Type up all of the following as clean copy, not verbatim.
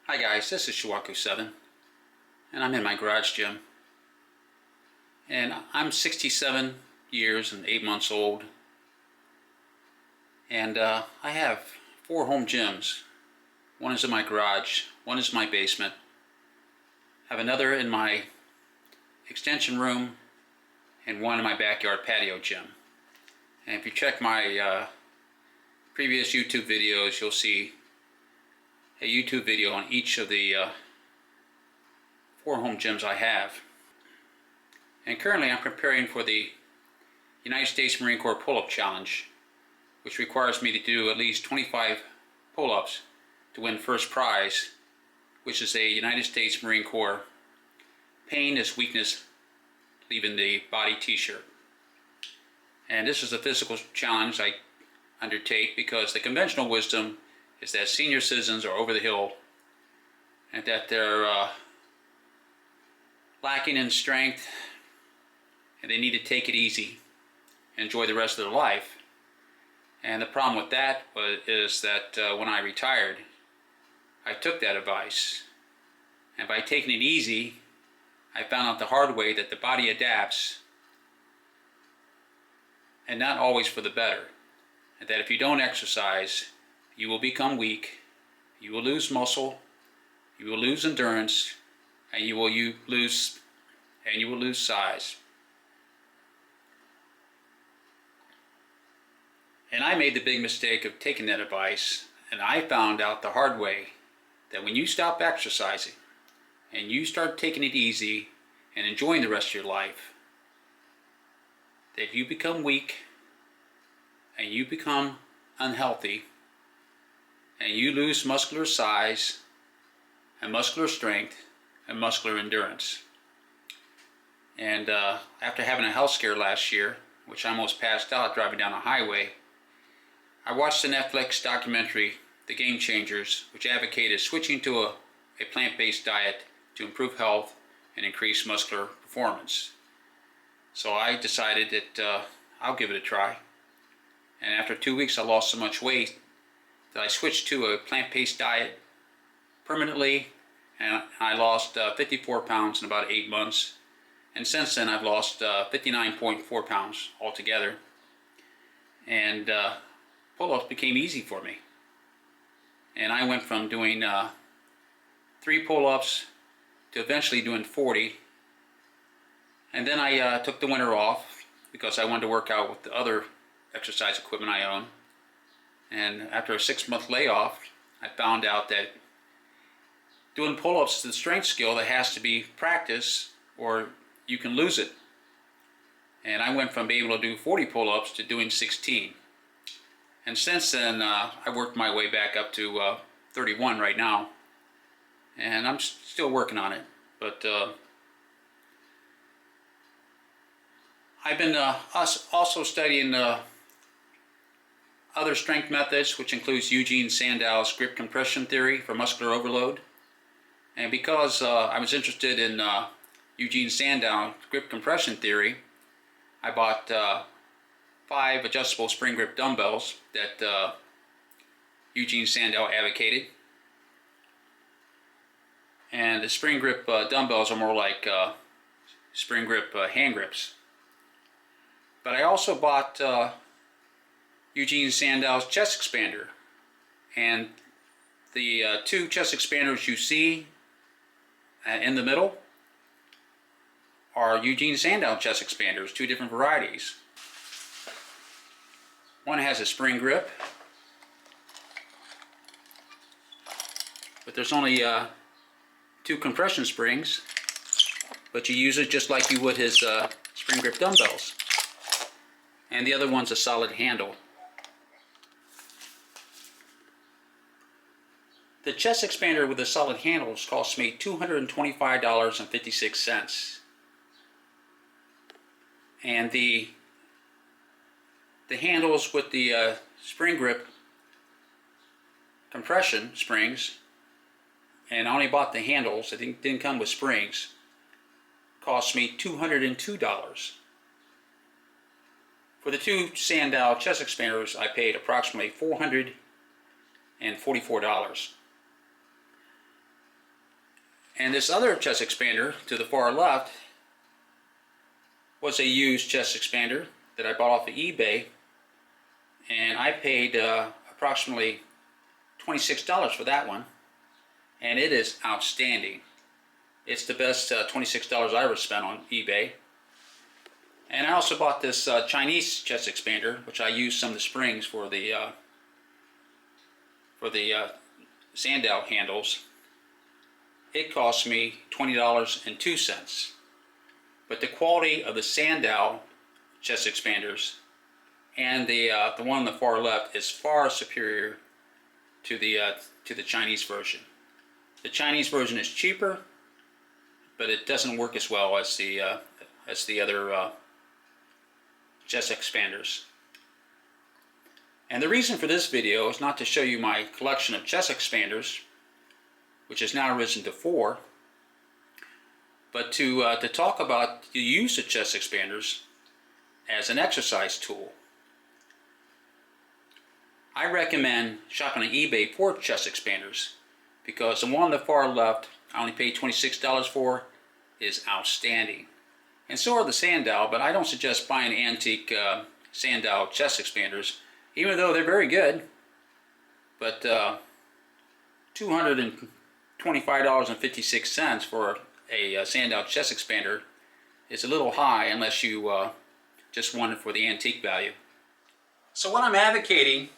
Hi guys, this is Shawaku7 and I'm in my garage gym, and I'm 67 years and 8 months old, and I have 4 home gyms. One is in my garage, one is in my basement, I have another in my extension room, and one in my backyard patio gym. And if you check my previous YouTube videos, you'll see a YouTube video on each of the 4 home gyms I have. And currently I'm preparing for the United States Marine Corps Pull-Up Challenge, which requires me to do at least 25 pull-ups to win first prize, which is a United States Marine Corps Pain is Weakness Leaving the Body t-shirt. And this is a physical challenge I undertake because the conventional wisdom is that senior citizens are over the hill and that they're lacking in strength and they need to take it easy and enjoy the rest of their life. And the problem with that is that when I retired, I took that advice, and by taking it easy, I found out the hard way that the body adapts, and not always for the better, and that if you don't exercise, you will become weak, you will lose muscle, you will lose endurance, and you will lose size. And I made the big mistake of taking that advice, and I found out the hard way that when you stop exercising and you start taking it easy and enjoying the rest of your life, that you become weak and you become unhealthy and you lose muscular size and muscular strength and muscular endurance. And after having a health scare last year, which I almost passed out driving down a highway, I watched the Netflix documentary, The Game Changers, which advocated switching to a plant-based diet to improve health and increase muscular performance. So I decided that I'll give it a try. And after 2 weeks I lost so much weight that I switched to a plant-based diet permanently, and I lost 54 pounds in about 8 months. And since then I've lost 59.4 pounds altogether. And pull-ups became easy for me. And I went from doing 3 pull-ups to eventually doing 40. And then I took the winter off because I wanted to work out with the other exercise equipment I own. And after a 6-month layoff, I found out that doing pull-ups is a strength skill that has to be practiced or you can lose it. And I went from being able to do 40 pull-ups to doing 16. And since then, I worked my way back up to 31 right now. And I'm still working on it. But I've been also studying other strength methods, which includes Eugene Sandow's grip compression theory for muscular overload. And because I was interested in Eugene Sandow's grip compression theory, I bought 5 adjustable spring grip dumbbells that Eugene Sandow advocated. And the spring grip dumbbells are more like spring grip hand grips. But I also bought Eugene Sandow's chest expander, and the 2 chest expanders you see in the middle are Eugene Sandow chest expanders, 2 different varieties. One has a spring grip, but there's only 2 compression springs, but you use it just like you would his spring grip dumbbells. And the other one's a solid handle. The chest expander with a solid handle cost me $225.56. And the handles with the spring grip compression springs, and I only bought the handles, it didn't come with springs, cost me $202. For the 2 Sandow chest expanders, I paid approximately $444. And this other chest expander to the far left was a used chest expander that I bought off of eBay, and I paid approximately $26 for that one, and it is outstanding. It's the best $26 I ever spent on eBay. And I also bought this Chinese chest expander, which I used some of the springs for the sandal handles. It cost me $20.02. But the quality of the sandal chest expanders and the one on the far left is far superior to the Chinese version. The Chinese version is cheaper, but it doesn't work as well as the other chest expanders. And the reason for this video is not to show you my collection of chest expanders, which has now risen to 4, but to talk about the use of chest expanders as an exercise tool. I recommend shopping on eBay for chest expanders because the one on the far left I only paid $26 for is outstanding. And so are the sandal, but I don't suggest buying antique sandal chest expanders, even though they're very good. But $225.56 for a sandal chest expander is a little high unless you just want it for the antique value. So what I'm advocating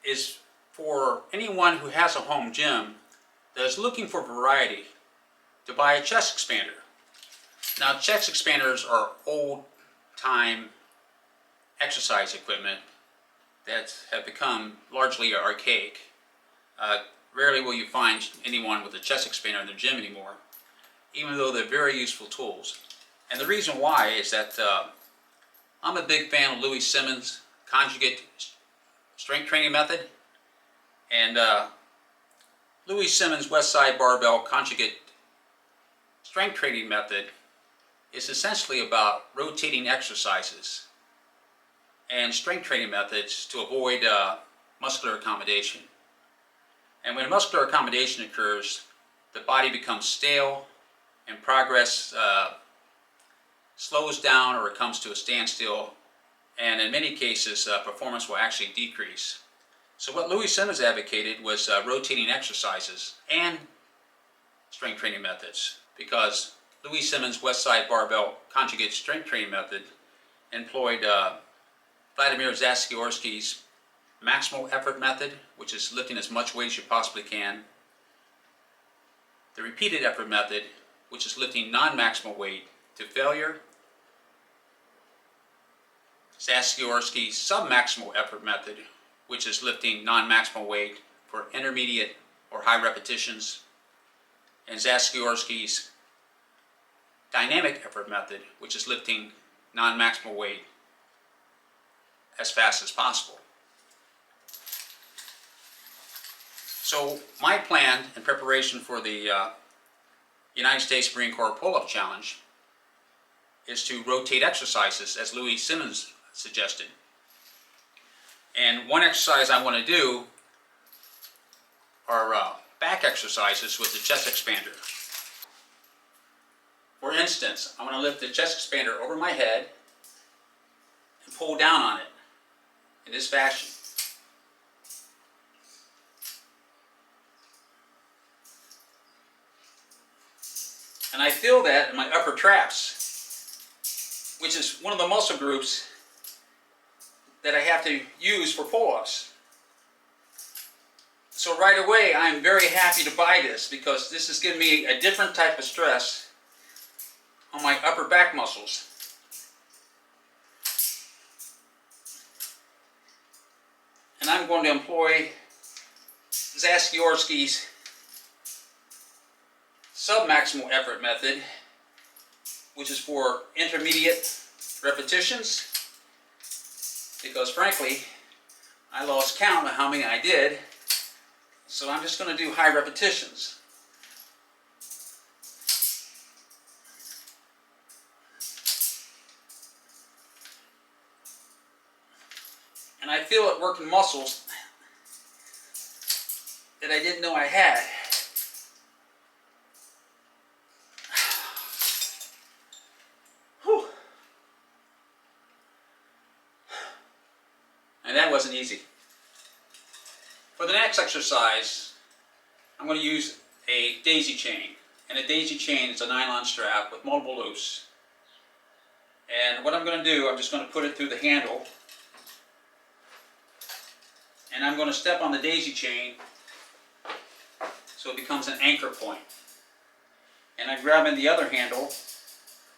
is for anyone who has a home gym that is looking for variety to buy a chest expander. Now, chest expanders are old-time exercise equipment that have become largely archaic. Rarely will you find anyone with a chest expander in their gym anymore, even though they're very useful tools. And the reason why is that I'm a big fan of Louie Simmons' Conjugate Strength Training Method, and Louie Simmons' Westside Barbell Conjugate Strength Training Method is essentially about rotating exercises and strength training methods to avoid muscular accommodation. And when muscular accommodation occurs, the body becomes stale and progress slows down or it comes to a standstill, and in many cases performance will actually decrease. So what Louie Simmons advocated was rotating exercises and strength training methods, because Louie Simmons' Westside Barbell Conjugate Strength Training Method employed Vladimir Zatsiorsky's Maximal Effort Method, which is lifting as much weight as you possibly can, the Repeated Effort Method, which is lifting non-maximal weight to failure, Zatsiorsky's Submaximal Effort Method, which is lifting non-maximal weight for intermediate or high repetitions, and Zatsiorsky's Dynamic Effort Method, which is lifting non-maximal weight as fast as possible. So my plan in preparation for the United States Marine Corps Pull-Up Challenge is to rotate exercises as Louie Simmons suggested. And one exercise I want to do are back exercises with the chest expander. For instance, I'm going to lift the chest expander over my head and pull down on it in this fashion. And I feel that in my upper traps, which is one of the muscle groups that I have to use for pull-ups. So right away, I'm very happy to buy this because this is giving me a different type of stress on my upper back muscles. And I'm going to employ Zatsiorsky's Submaximal Effort Method, which is for intermediate repetitions, because frankly, I lost count of how many I did, so I'm just going to do high repetitions. And I feel it working muscles that I didn't know I had. For the next exercise, I'm going to use a daisy chain. And a daisy chain is a nylon strap with multiple loops. And what I'm going to do, I'm just going to put it through the handle. And I'm going to step on the daisy chain so it becomes an anchor point. And I grab in the other handle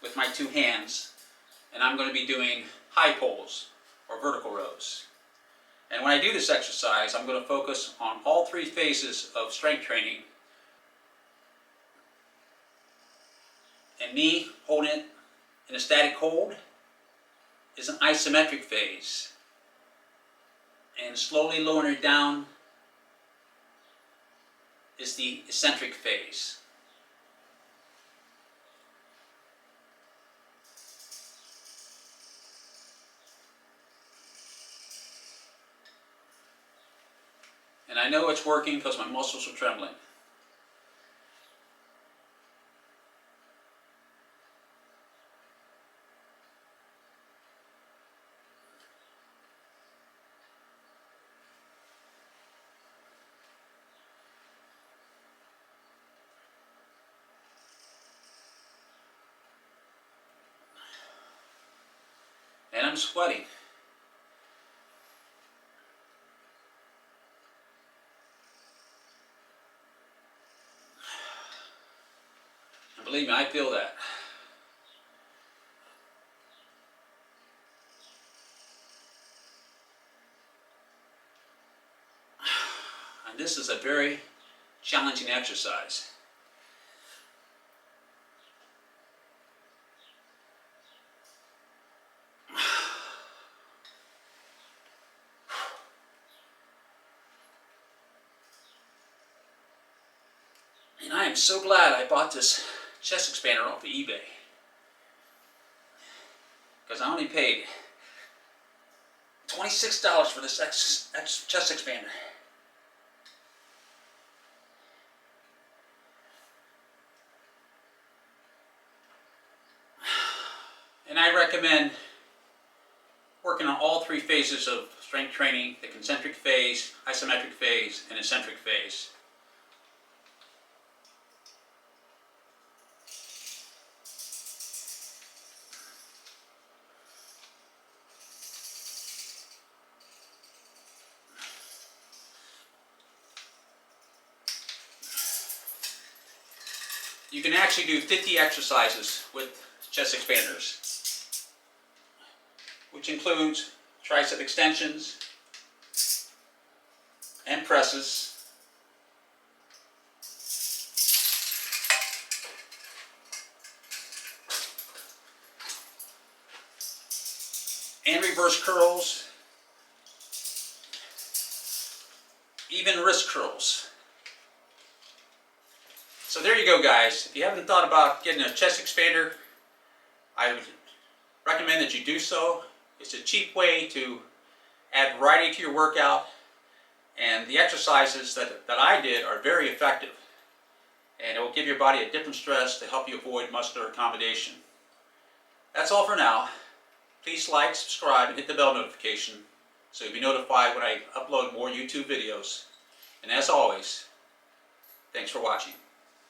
with my two hands, and I'm going to be doing high pulls or vertical rows. And when I do this exercise, I'm going to focus on all three phases of strength training. And me holding it in a static hold is an isometric phase. And slowly lowering it down is the eccentric phase. And I know it's working because my muscles are trembling. And I'm sweating. And believe me, I feel that. And this is a very challenging exercise. And I am so glad I bought this chest expander off of eBay, because I only paid $26 for this chest expander. And I recommend working on all three phases of strength training: the concentric phase, isometric phase, and eccentric phase. You can actually do 50 exercises with chest expanders, which includes tricep extensions and presses, and reverse curls, even wrist curls. So there you go, guys. If you haven't thought about getting a chest expander, I would recommend that you do so. It's a cheap way to add variety to your workout, and the exercises that I did are very effective, and it will give your body a different stress to help you avoid muscular accommodation. That's all for now. Please like, subscribe, and hit the bell notification so you'll be notified when I upload more YouTube videos. And as always, thanks for watching.